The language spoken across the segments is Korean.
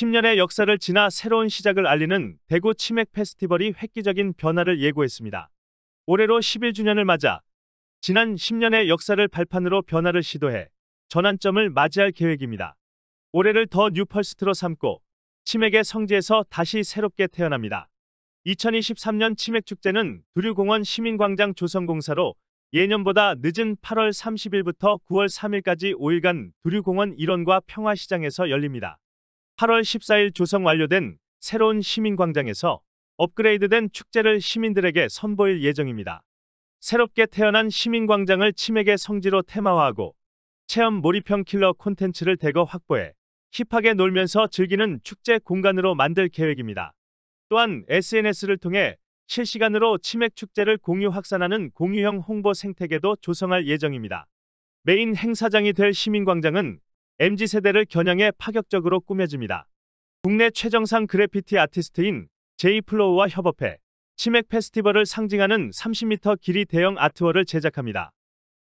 10년의 역사를 지나 새로운 시작을 알리는 대구 치맥 페스티벌이 획기적인 변화를 예고했습니다. 올해로 11주년을 맞아 지난 10년의 역사를 발판으로 변화를 시도해 전환점을 맞이할 계획입니다. 올해를 더 뉴퍼스트로 삼고 치맥의 성지에서 다시 새롭게 태어납니다. 2023년 치맥축제는 두류공원 시민광장 조성공사로 예년보다 늦은 8월 30일부터 9월 3일까지 5일간 두류공원 일원과 평화시장에서 열립니다. 8월 14일 조성 완료된 새로운 시민광장에서 업그레이드된 축제를 시민들에게 선보일 예정입니다. 새롭게 태어난 시민광장을 치맥의 성지로 테마화하고 체험 몰입형 킬러 콘텐츠를 대거 확보해 힙하게 놀면서 즐기는 축제 공간으로 만들 계획입니다. 또한 SNS를 통해 실시간으로 치맥 축제를 공유 확산하는 공유형 홍보 생태계도 조성할 예정입니다. 메인 행사장이 될 시민광장은 MZ세대를 겨냥해 파격적으로 꾸며집니다. 국내 최정상 그래피티 아티스트인 제이플로우와 협업해 치맥 페스티벌을 상징하는 30m 길이 대형 아트월을 제작합니다.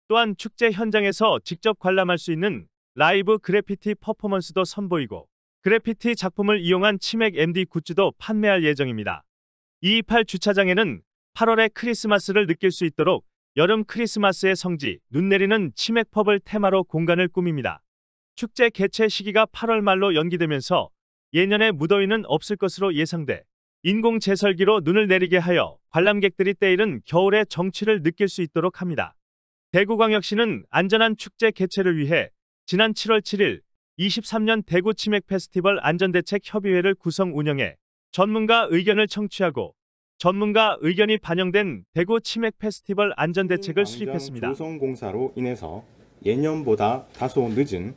또한 축제 현장에서 직접 관람할 수 있는 라이브 그래피티 퍼포먼스도 선보이고 그래피티 작품을 이용한 치맥 MD 굿즈도 판매할 예정입니다. 228 주차장에는 8월의 크리스마스를 느낄 수 있도록 여름 크리스마스의 성지, 눈 내리는 치맥펍을 테마로 공간을 꾸밉니다. 축제 개최 시기가 8월 말로 연기되면서 예년의 무더위는 없을 것으로 예상돼 인공 제설기로 눈을 내리게 하여 관람객들이 때이른 겨울의 정취를 느낄 수 있도록 합니다. 대구광역시는 안전한 축제 개최를 위해 지난 7월 7일 23년 대구 치맥 페스티벌 안전대책협의회를 구성 운영해 전문가 의견을 청취하고 전문가 의견이 반영된 대구 치맥 페스티벌 안전대책을 수립했습니다. 조성공사로 인해서 예년보다 다소 늦은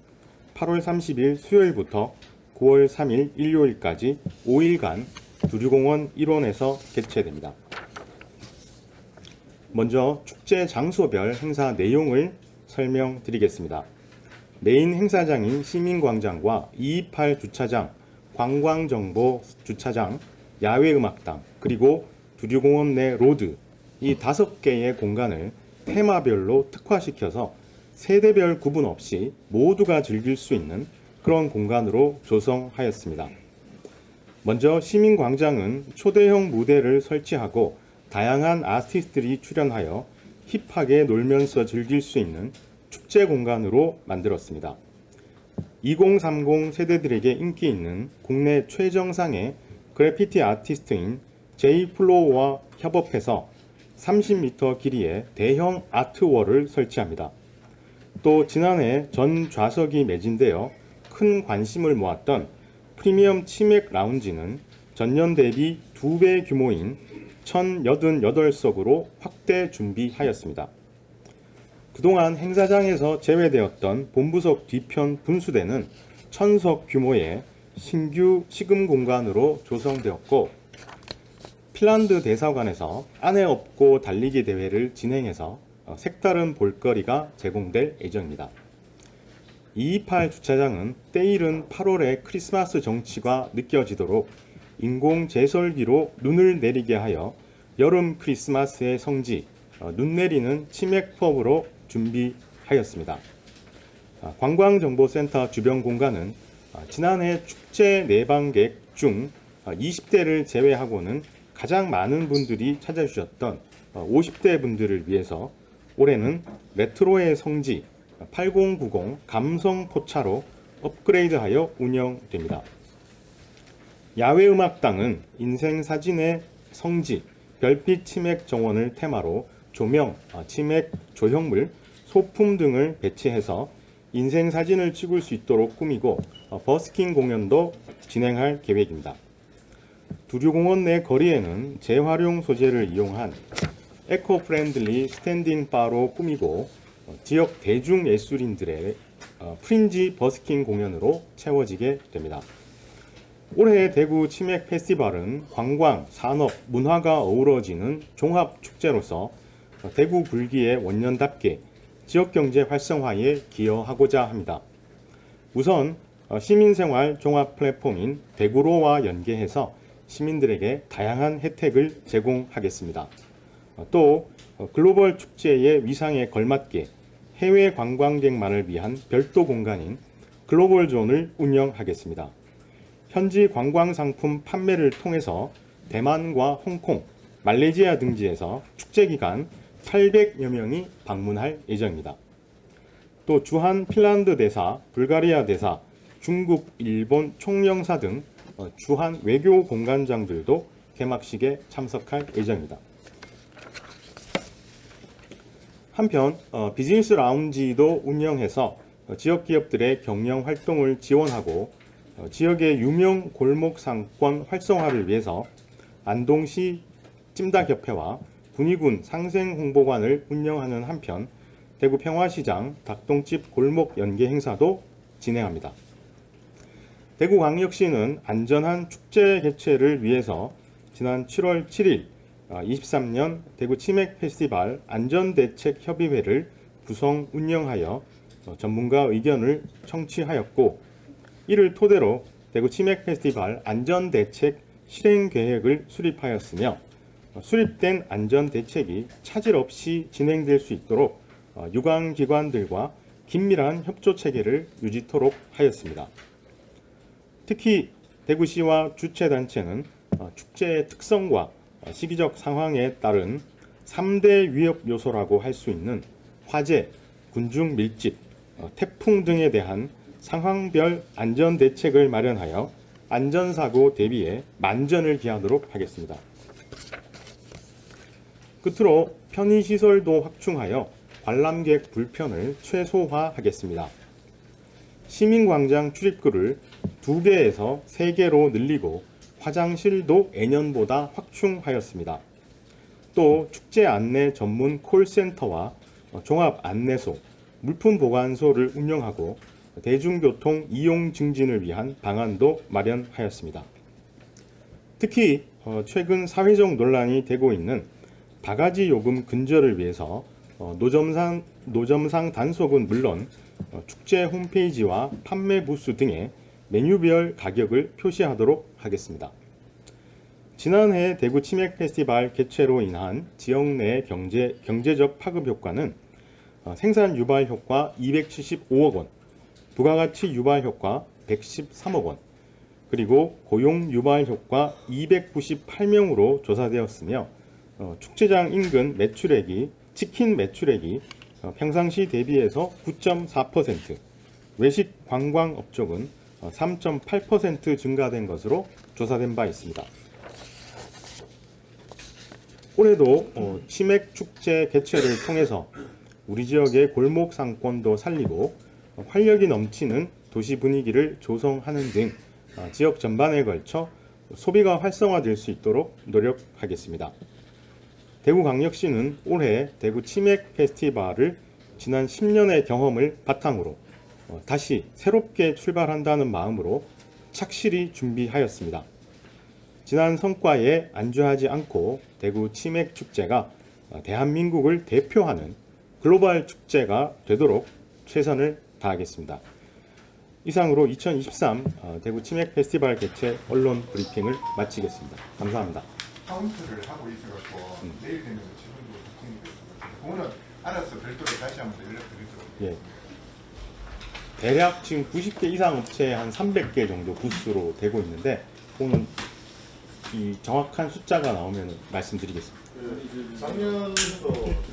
8월 30일 수요일부터 9월 3일 일요일까지 5일간 두류공원 일원에서 개최됩니다. 먼저 축제 장소별 행사 내용을 설명드리겠습니다. 메인 행사장인 시민광장과 228 주차장, 관광정보 주차장, 야외음악당, 그리고 두류공원 내 로드 이 5개의 공간을 테마별로 특화시켜서 세대별 구분 없이 모두가 즐길 수 있는 그런 공간으로 조성하였습니다. 먼저 시민광장은 초대형 무대를 설치하고 다양한 아티스트들이 출연하여 힙하게 놀면서 즐길 수 있는 축제 공간으로 만들었습니다. 2030 세대들에게 인기 있는 국내 최정상의 그래피티 아티스트인 제이플로우와 협업해서 30m 길이의 대형 아트월을 설치합니다. 또 지난해 전 좌석이 매진되어 큰 관심을 모았던 프리미엄 치맥 라운지는 전년 대비 2배 규모인 1088석으로 확대 준비하였습니다. 그동안 행사장에서 제외되었던 본부석 뒤편 분수대는 1000석 규모의 신규 시금 공간으로 조성되었고 핀란드 대사관에서 안에 업고 달리기 대회를 진행해서 색다른 볼거리가 제공될 예정입니다. 228 주차장은 때이른 8월의 크리스마스 정취가 느껴지도록 인공 제설기로 눈을 내리게 하여 여름 크리스마스의 성지, 눈 내리는 치맥펍으로 준비하였습니다. 관광정보센터 주변 공간은 지난해 축제 내방객 중 20대를 제외하고는 가장 많은 분들이 찾아주셨던 50대 분들을 위해서 올해는 레트로의 성지 8090 감성 포차로 업그레이드하여 운영됩니다. 야외음악당은 인생사진의 성지 별빛 치맥 정원을 테마로 조명, 치맥 조형물, 소품 등을 배치해서 인생사진을 찍을 수 있도록 꾸미고 버스킹 공연도 진행할 계획입니다. 두류공원 내 거리에는 재활용 소재를 이용한 에코프렌들리 스탠딩 바로 꾸미고 지역 대중예술인들의 프린지 버스킹 공연으로 채워지게 됩니다. 올해 대구 치맥 페스티벌은 관광, 산업, 문화가 어우러지는 종합축제로서 대구 불기의 원년답게 지역경제 활성화에 기여하고자 합니다. 우선 시민생활 종합 플랫폼인 대구로와 연계해서 시민들에게 다양한 혜택을 제공하겠습니다. 또 글로벌 축제의 위상에 걸맞게 해외 관광객만을 위한 별도 공간인 글로벌존을 운영하겠습니다. 현지 관광 상품 판매를 통해서 대만과 홍콩, 말레이시아 등지에서 축제 기간 800여 명이 방문할 예정입니다. 또 주한 핀란드 대사, 불가리아 대사, 중국, 일본 총영사 등 주한 외교 공관장들도 개막식에 참석할 예정입니다. 한편 비즈니스 라운지도 운영해서 지역 기업들의 경영 활동을 지원하고 지역의 유명 골목 상권 활성화를 위해서 안동시 찜닭협회와 군위군 상생홍보관을 운영하는 한편 대구 평화시장 닭똥집 골목 연계 행사도 진행합니다. 대구광역시는 안전한 축제 개최를 위해서 지난 7월 7일 23년 대구 치맥 페스티벌 안전대책협의회를 구성 운영하여 전문가 의견을 청취하였고, 이를 토대로 대구 치맥 페스티벌 안전대책 실행계획을 수립하였으며 수립된 안전대책이 차질 없이 진행될 수 있도록 유관기관들과 긴밀한 협조체계를 유지토록 하였습니다. 특히 대구시와 주최단체는 축제의 특성과 시기적 상황에 따른 3대 위협 요소라고 할 수 있는 화재, 군중 밀집, 태풍 등에 대한 상황별 안전대책을 마련하여 안전사고 대비에 만전을 기하도록 하겠습니다. 끝으로 편의시설도 확충하여 관람객 불편을 최소화하겠습니다. 시민광장 출입구를 2개에서 3개로 늘리고 화장실도 예년보다 확충하였습니다. 또 축제 안내 전문 콜센터와 종합 안내소, 물품 보관소를 운영하고 대중교통 이용 증진을 위한 방안도 마련하였습니다. 특히 최근 사회적 논란이 되고 있는 바가지 요금 근절을 위해서 노점상 단속은 물론 축제 홈페이지와 판매 부스 등에 메뉴별 가격을 표시하도록 하겠습니다. 지난해 대구 치맥 페스티벌 개최로 인한 지역 내 경제적 파급 효과는 생산 유발 효과 275억 원, 부가가치 유발 효과 113억 원, 그리고 고용 유발 효과 298명으로 조사되었으며 축제장 인근 매출액이 치킨 매출액이 평상시 대비해서 9.4%, 외식 관광 업종은 3.8% 증가된 것으로 조사된 바 있습니다. 올해도 치맥 축제 개최를 통해서 우리 지역의 골목 상권도 살리고 활력이 넘치는 도시 분위기를 조성하는 등 지역 전반에 걸쳐 소비가 활성화될 수 있도록 노력하겠습니다. 대구광역시는 올해 대구 치맥 페스티벌을 지난 10년의 경험을 바탕으로 다시 새롭게 출발한다는 마음으로 착실히 준비하였습니다. 지난 성과에 안주하지 않고 대구 치맥 축제가 대한민국을 대표하는 글로벌 축제가 되도록 최선을 다하겠습니다. 이상으로 2023 대구 치맥 페스티벌 개최 언론 브리핑을 마치겠습니다. 감사합니다. 카운트를 하고 있어갖고 내일 되면 지금도 부팅이 됐어요. 그거는 알아서 별도로 다시 한번 연락드리도록. 예. 대략 지금 90개 이상 업체 한 300개 정도 부스로 되고 있는데, 오늘 이 정확한 숫자가 나오면 말씀드리겠습니다. 작년도 치맥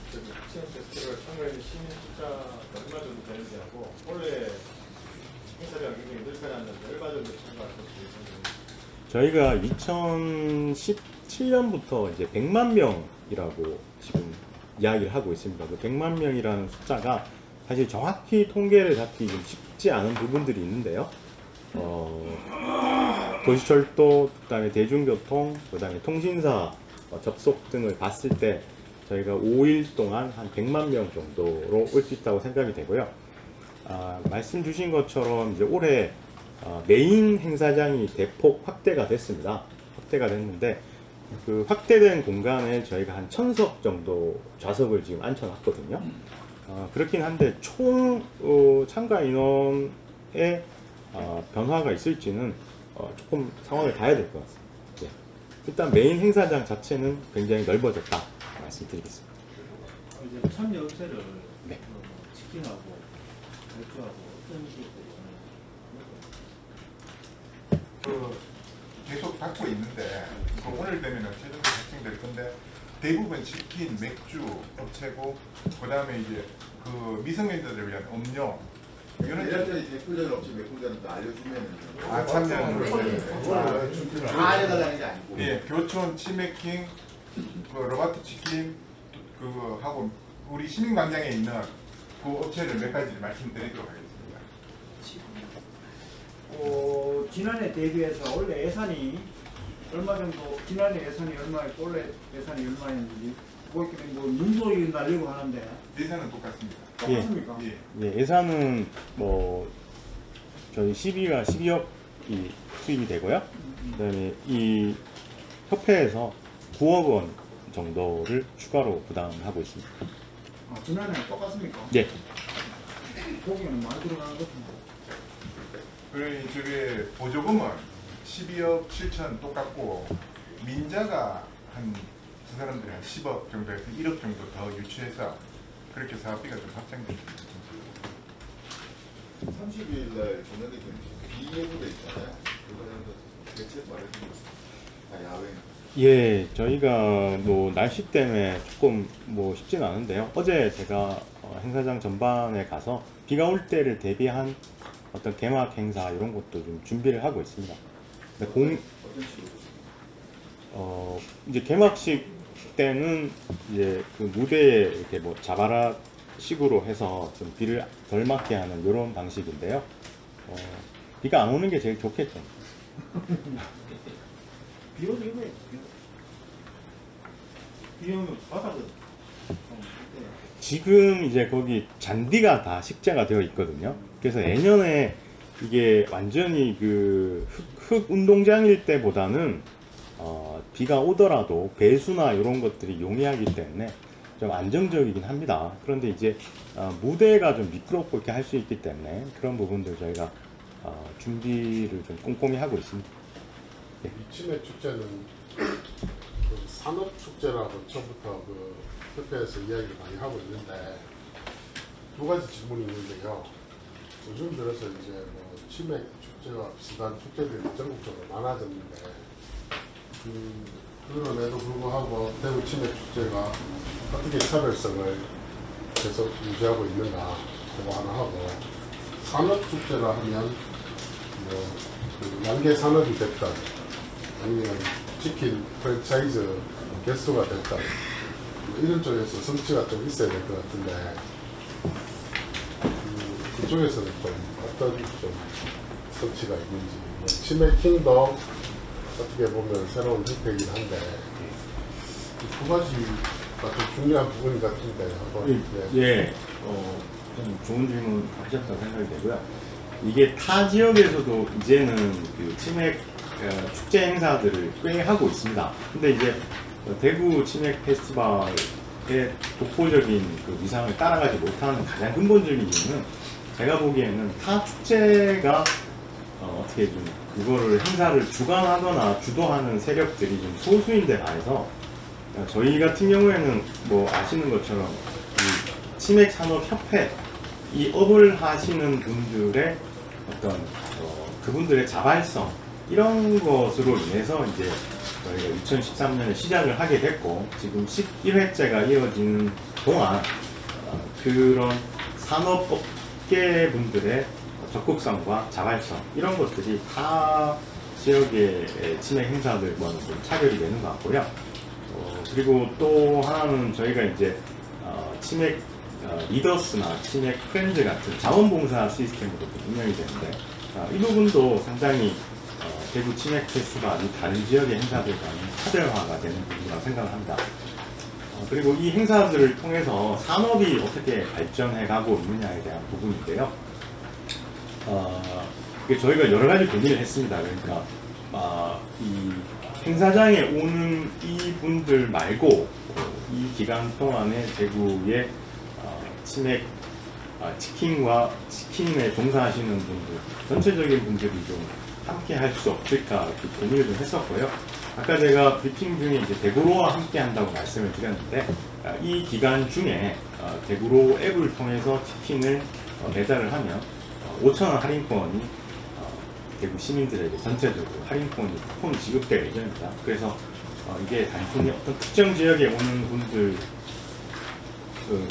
페스티벌 참가하는 시민 숫자가 얼마 정도 되는지 하고 올해 행사량 굉장히 늘어났는데 얼마 정도 참가하셨어요? 저희가 2017년부터 이제 100만 명이라고 지금 이야기를 하고 있습니다. 그 100만 명이라는 숫자가 사실 정확히 통계를 잡기 좀 쉽지 않은 부분들이 있는데요. 도시철도, 그다음에 대중교통, 그다음에 통신사 접속 등을 봤을 때 저희가 5일 동안 한 100만 명 정도로 올 수 있다고 생각이 되고요. 말씀 주신 것처럼 이제 올해 메인 행사장이 대폭 확대가 됐습니다. 확대가 됐는데 그 확대된 공간에 저희가 한 1000석 정도 좌석을 지금 앉혀놨거든요. 그렇긴 한데 총 참가 인원의 변화가 있을지는 조금 상황을 봐야 될 것 같습니다. 네. 일단 메인 행사장 자체는 굉장히 넓어졌다 말씀드리겠습니다. 이제 참여 업체를 네. 치킨하고 맥주하고 어떤 식으로 그 계속 닫고 있는데 그 오늘 되면은 최종적으로 확정될 건데 대부분 치킨, 맥주 업체고 그 다음에 이제 그 미성년자들을 위한 음료 이거는 예전에 대표적인 업체 몇 군데는 또 알려주면 참여하는 다 알려달라는 게 아니고 예, 교촌, 치맥킹, 그 로바트 치킨 그거 하고 우리 시민광장에 있는 그 업체를 몇 가지 말씀드리도록 하겠습니다. 지난해 대비해서 원래 예산이 얼마 정도, 지난해 예산이 얼마였고 올해 예산이 얼마였는지 뭐 이렇게 뭐 눈소리 날리고 하는데 예산은 똑같습니다. 똑같습니까? 예. 예, 예산은 뭐 저희 12억이 투입이 되고요. 그다음에 이 협회에서 9억 원 정도를 추가로 부담하고 있습니다. 아, 지난해랑 똑같습니까? 예. 보기에는 많이 들어가는 것 같은데. 그리고 저게 보조금은 12억 7천 똑같고 민자가 한 그 사람들이 한 10억 정도에서 1억 정도 더 유치해서 그렇게 사업비가 좀 확장됩니다. 30일 날 전화되기 비예고도 있잖아요. 그거는 대체 말해주면 야외. 예, 저희가 뭐 날씨 때문에 조금 뭐 쉽지는 않은데요. 어제 제가 행사장 전반에 가서 비가 올 때를 대비한 어떤 개막 행사 이런 것도 좀 준비를 하고 있습니다. 근데 어떤 식으로? 이제 개막식 때는 이제 그 무대에 이렇게 뭐 자바라 식으로 해서 좀 비를 덜 맞게 하는 이런 방식인데요. 비가 안 오는 게 제일 좋겠죠. 비 오는 이유가 비 오면 바닥은 지금 이제 거기 잔디가 다 식재가 되어 있거든요. 그래서 내년에 이게 완전히 그 흙 운동장일 때보다는 비가 오더라도 배수나 이런 것들이 용이하기 때문에 좀 안정적이긴 합니다. 그런데 이제 무대가 좀 미끄럽고 이렇게 할 수 있기 때문에 그런 부분들 저희가 준비를 좀 꼼꼼히 하고 있습니다. 이 치맥 축제는 그 산업 축제라고 처음부터 그 협회에서 이야기를 많이 하고 있는데 두 가지 질문이 있는데요. 요즘 들어서 이제 뭐 치맥 축제와 비슷한 축제들이 전국적으로 많아졌는데 그럼에도 불구하고 대구 치맥 축제가 어떻게 차별성을 계속 유지하고 있는가 그거 하나 하고 산업 축제라 하면 뭐 양계 산업이 됐다 아니면 치킨 프랜차이즈 개수가 됐다 이런 쪽에서 성취가 좀 있어야 될 것 같은데 그쪽에서는 좀 어떤 좀 성취가 있는지 뭐 치맥킹도 어떻게 보면 새로운 혜택이긴 한데 두 가지가 좀 중요한 부분 같은데 한번 예, 좀 좋은 질문 하셨다고 생각이 되고요. 이게 타 지역에서도 이제는 그 치맥 축제 행사들을 꽤 하고 있습니다. 근데 이제 대구 치맥 페스티벌의 독보적인 그 위상을 따라가지 못하는 가장 근본적인 이유는 제가 보기에는 타 축제가 어떻게 좀 이거를 행사를 주관하거나 주도하는 세력들이 좀 소수인데 반해서 저희 같은 경우에는 뭐 아시는 것처럼 이 치맥산업협회 이 업을 하시는 분들의 어떤 그분들의 자발성 이런 것으로 인해서 이제 저희가 2013년에 시작을 하게 됐고 지금 11회째가 이어지는 동안 그런 산업업계 분들의 적극성과 자발성 이런 것들이 타 지역의 치맥 행사들과는 좀 차별이 되는 것 같고요. 그리고 또 하나는 저희가 이제 치맥 리더스나 치맥 프렌즈 같은 자원봉사 시스템으로 운영이 되는데 이 부분도 상당히 대구 치맥 페스티벌이 다른 지역의 행사들과는 차별화가 되는 부분이라고 생각을 합니다. 그리고 이 행사들을 통해서 산업이 어떻게 발전해 가고 있느냐에 대한 부분인데요. 저희가 여러 가지 고민을 했습니다. 그러니까 이 행사장에 오는 이분들 말고 이 기간 동안에 대구의 치맥 치킨에 종사하시는 분들 전체적인 분들이 좀 함께 할 수 없을까 이렇게 고민을 좀 했었고요. 아까 제가 브리핑 중에 이제 대구로와 함께 한다고 말씀을 드렸는데 이 기간 중에 대구로 앱을 통해서 치킨을 배달을 하면 5,000원 할인권이 대구 시민들에게 전체적으로 할인 쿠폰이 지급될 예정입니다. 그래서 이게 단순히 어떤 특정 지역에 오는 분들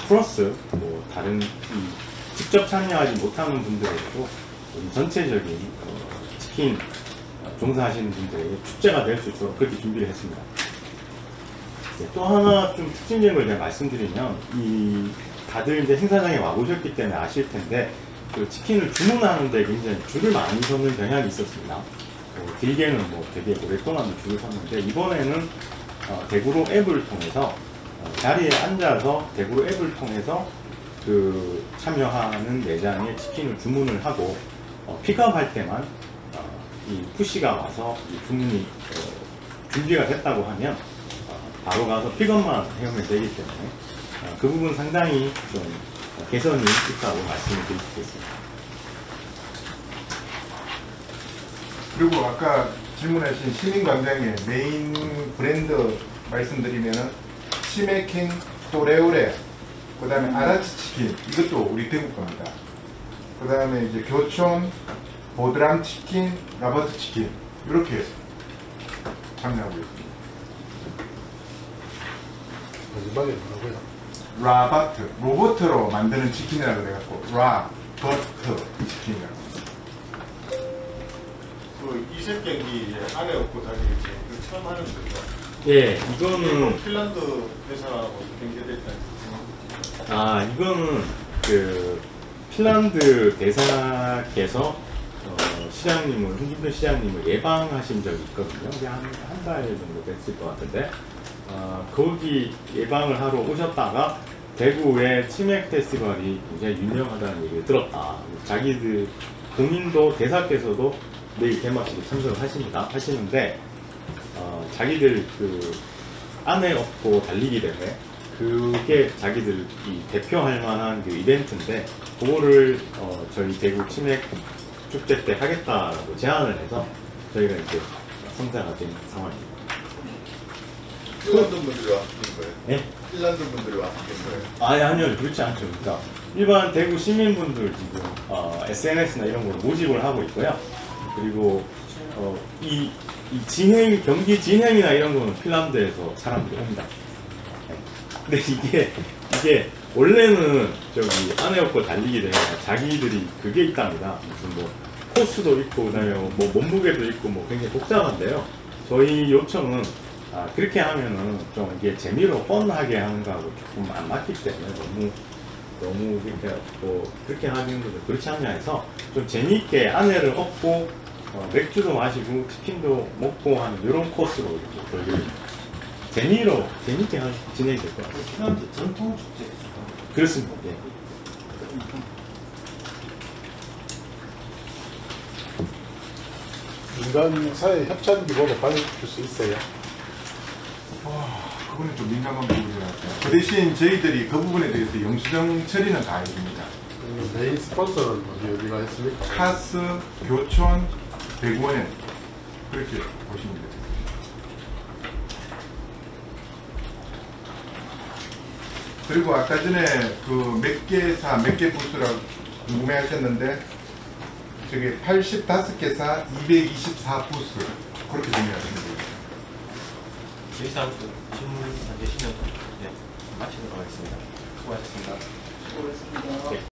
플러스 뭐 다른 직접 참여하지 못하는 분들에게도 전체적인 치킨 종사하시는 분들에게 축제가 될 수 있도록 그렇게 준비를 했습니다. 또 하나 좀 특징적인 걸 제가 말씀드리면 다들 이제 행사장에 와보셨기 때문에 아실 텐데 그 치킨을 주문하는데 굉장히 줄을 많이 서는 경향이 있었습니다. 길게는 뭐 되게 오랫동안 줄을 섰는데 이번에는 대구로 앱을 통해서 자리에 앉아서 대구로 앱을 통해서 그 참여하는 매장에 치킨을 주문을 하고 픽업할 때만 이 푸시가 와서 이 주문이 준비가 됐다고 하면 바로 가서 픽업만 해오면 되기 때문에 그 부분 상당히 좀 개선이 있다고 말씀을 드릴 수 있겠습니다. 그리고 아까 질문하신 시민광장의 메인 브랜드 말씀드리면은 치맥킹, 또레오레, 그 다음에 아라치 치킨, 이것도 우리 대구 겁니다. 그 다음에 이제 교촌, 보드람 치킨, 라버트 치킨, 이렇게 참여하고 있습니다. 마지막에 뭐라고요? 라바트, 로봇으로 만드는 치킨이라고 해갖고 라버트 치킨이라고. 그 이색 경기 안에 없고 달리기 그 처음 하는 거죠. 예, 이거는 핀란드 회사하고 연계됐다는. 이거는 그 핀란드 대사께서 시장님을 홍준표 시장님을 예방하신 적이 있거든요. 한 달 정도 됐을 것 같은데 거기 예방을 하러 오셨다가 대구의 치맥 페스티벌이 굉장히 유명하다는 얘기를 들었다. 자기들 본인도 대사께서도 내일 개막식에 참석을 하시는데 자기들 그 안에 업고 달리기 대회 그게 자기들이 대표할 만한 그 이벤트인데 그거를 저희 대구 치맥 축제 때 하겠다라고 제안을 해서 저희가 이제 성사가 된 상황입니다. 핀란드 분들이 왔던 거예요? 네? 핀란드 분들이 왔던 거예요? 아니요, 그렇지 않죠. 그러니까 일반 대구 시민분들 지금 SNS나 이런 걸 모집을 하고 있고요. 그리고 이 경기 진행이나 이런 거는 핀란드에서 사람들이 옵니다. 네. 근데 이게 원래는 저기 안에 없고 달리기 대회 자기들이 그게 있답니다. 무슨 뭐 코스도 있고 그다음에 뭐 몸무게도 있고 뭐 굉장히 복잡한데요. 저희 요청은 그렇게 하면은 좀 이게 재미로 뻔하게 하는 거하고 조금 안 맞기 때문에 너무 이렇게 그렇게 하는 것도 그렇지 않냐 해서 좀 재미있게 안에를 업고 맥주도 마시고 치킨도 먹고 하는 이런 코스로 이렇게 재미있게 진행이 될 것 같아요. 핀란드 전통 축제. 그렇습니다. 예. 민간 사회 협찬 규모로 받을 수 있어요? 그거는 좀 민감한 부분인 것 같아요. 그 대신 저희들이 그 부분에 대해서 영수증 처리는 다 해줍니다. 메인 스폰서는 어디가 있습니까? 카스, 교촌, 대구원에 그렇게 보시면 됩니다. 그리고 아까 전에 그 몇 개 부스라고 궁금해 하셨는데 저기 85개사 224부스 그렇게 정리하시면 됩니다. 이상 질문 안 계시면 마치도록 하겠습니다. 수고하셨습니다. 수고했습니다.